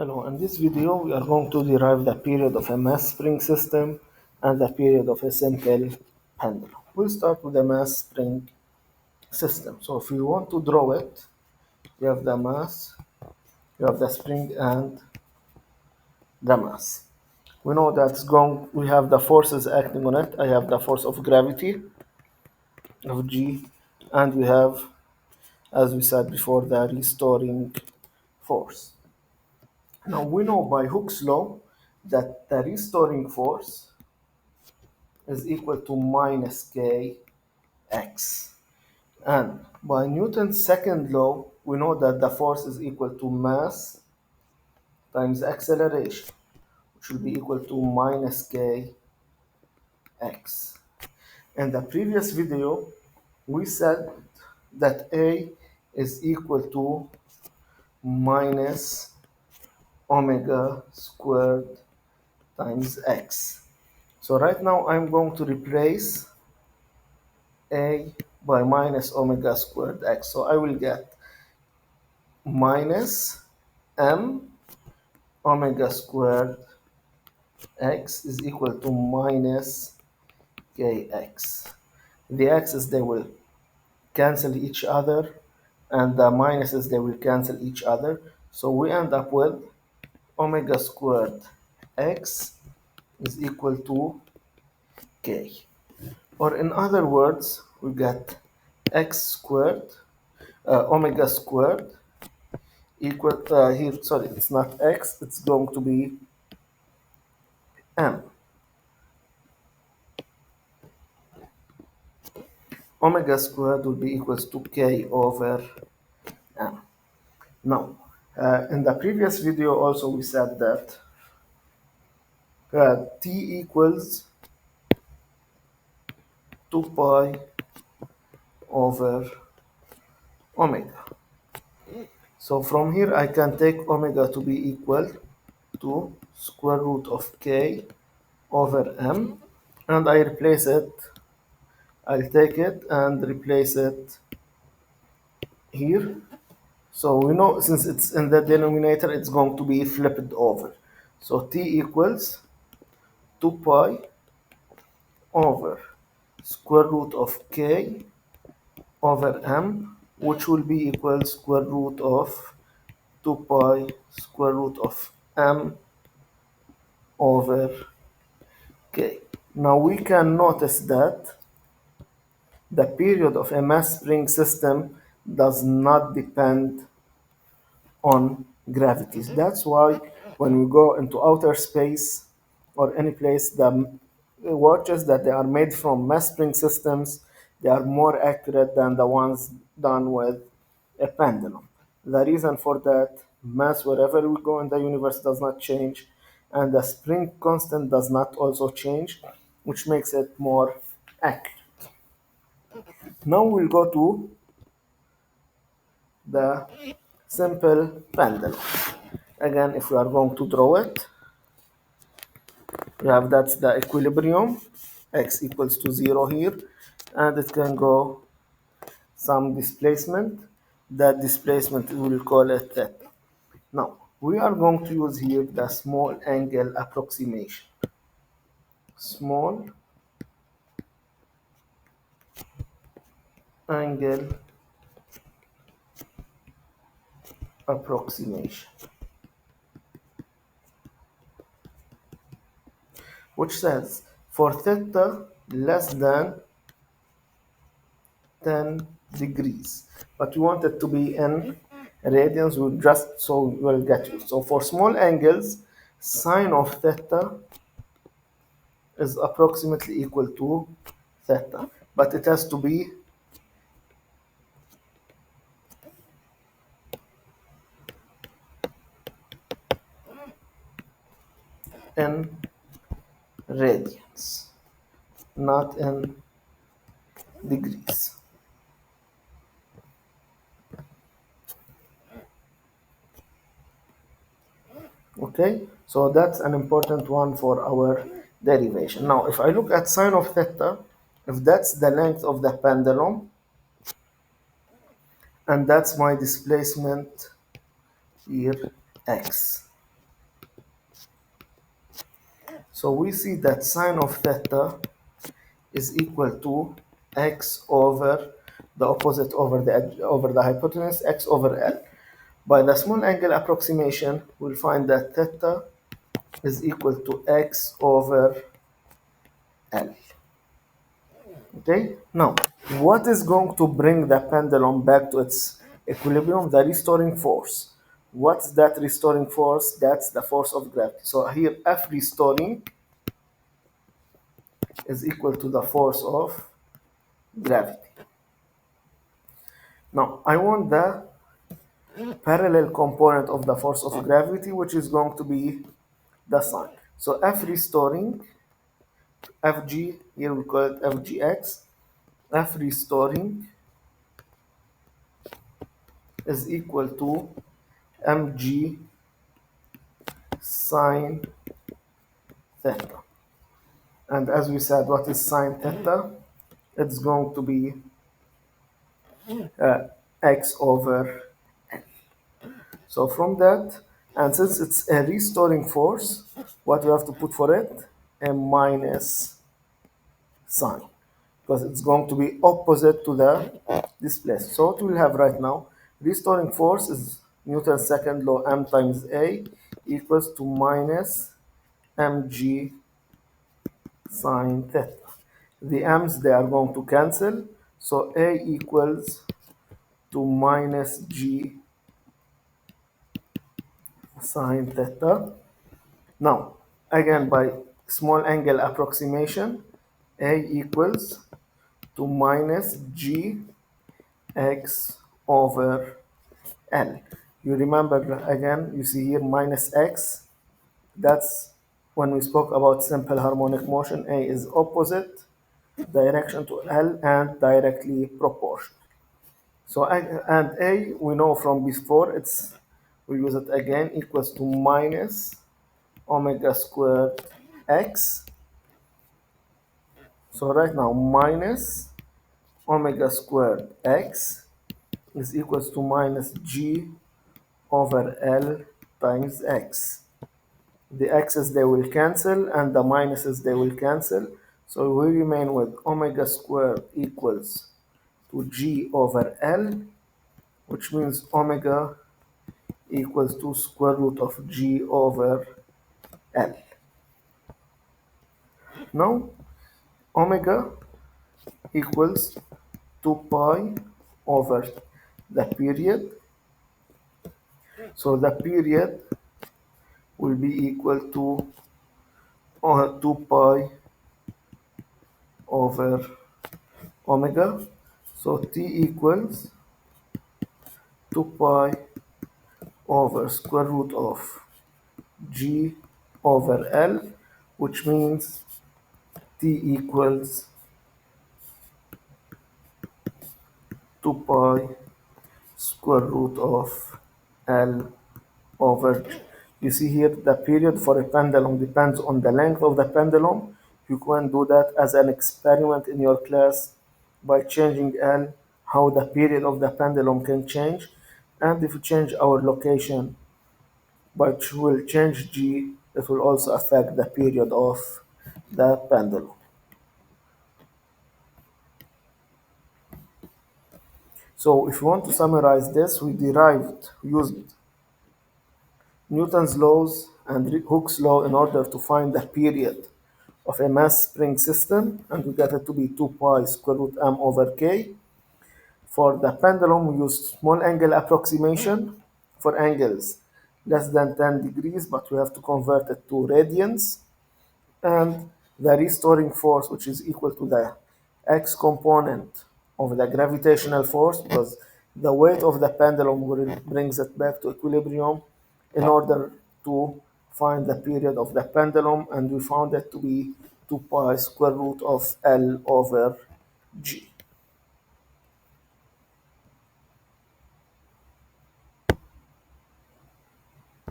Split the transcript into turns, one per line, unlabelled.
Hello, in this video we are going to derive the period of a mass spring system and the period of a simple pendulum. We'll start with the mass spring system. So if you want to draw it, you have the mass, you have the spring and the mass. We know we have the forces acting on it. I have the force of gravity of G, and we have, as we said before, the restoring force. Now we know by Hooke's law that the restoring force is equal to minus kx. And by Newton's second law, we know that the force is equal to mass times acceleration, which will be equal to minus kx. In the previous video, we said that A is equal to minus omega squared times x. So right now I'm going to replace A by minus omega squared x. So I will get minus m omega squared x is equal to minus kx. The x's, they will cancel each other, and the minuses, they will cancel each other. So we end up with omega squared x is equal to k. Or in other words, we get x squared, omega squared equal, here, sorry, it's not x, it's going to be m. Omega squared will be equals to k over m. Now, in the previous video also we said that t equals 2 pi over omega. So from here I can take omega to be equal to square root of k over m, and I'll take it and replace it here. So we know since it's in the denominator, it's going to be flipped over. So t equals 2 pi over square root of k over m, which will be equal square root of 2 pi square root of m over k. Now we can notice that the period of a mass spring system does not depend on gravity. That's why when we go into outer space or any place, the watches that they are made from mass spring systems, they are more accurate than the ones done with a pendulum. The reason for that, mass wherever we go in the universe does not change, and the spring constant does not also change, which makes it more accurate. Now we'll go to the simple pendulum. Again, if we are going to draw it, we have that's the equilibrium, x equals to 0 here, and it can go some displacement. That displacement, we will call it theta. Now, we are going to use here the small angle approximation. Small angle approximation, which says for theta less than 10 degrees, but we want it to be in radians. We just so we'll get you. So for small angles, sine of theta is approximately equal to theta, but it has to be in radians, not in degrees. Okay, so that's an important one for our derivation. Now, if I look at sine of theta, if that's the length of the pendulum, and that's my displacement here, x. So we see that sine of theta is equal to x over the opposite over the hypotenuse, x over L. By the small angle approximation, we'll find that theta is equal to x over L. Okay, now what is going to bring the pendulum back to its equilibrium? The restoring force. What's that restoring force? That's the force of gravity. So here F restoring is equal to the force of gravity. Now I want the parallel component of the force of gravity, which is going to be the sine. So F restoring, Fg, here we call it Fgx. F restoring is equal to mg sine theta. And as we said, what is sine theta? It's going to be uh, x over. So from that, and since it's a restoring force, what we have to put for it? A minus sign, because it's going to be opposite to the displacement. So what we'll have right now, restoring force is Newton's second law, m times a equals to minus mg sine theta. The m's, they are going to cancel, so a equals to minus g sine theta. Now, again, by small angle approximation, a equals to minus g x over L. You remember again, you see here minus x. That's when we spoke about simple harmonic motion. A is opposite direction to L and directly proportional. So and A we know from before, it's we use it again, equals to minus omega squared x. So right now minus omega squared x is equals to minus g over L times x. The x's, they will cancel and the minuses, they will cancel. So we remain with omega squared equals to g over L, which means omega equals to square root of g over L. Now omega equals 2 pi over the period. So the period will be equal to 2 pi over omega. So t equals 2 pi over square root of g over L, which means t equals 2 pi square root of L over G. You see here the period for a pendulum depends on the length of the pendulum. You can do that as an experiment in your class by changing L, how the period of the pendulum can change. And if you change our location, but will change G, it will also affect the period of the pendulum. So if you want to summarize this, we used Newton's laws and Hooke's law in order to find the period of a mass spring system, and we get it to be 2 pi square root m over k. For the pendulum, we used small angle approximation for angles less than 10 degrees, but we have to convert it to radians, and the restoring force, which is equal to the x component of the gravitational force, because the weight of the pendulum brings it back to equilibrium in order to find the period of the pendulum, and we found it to be 2 pi square root of L over G.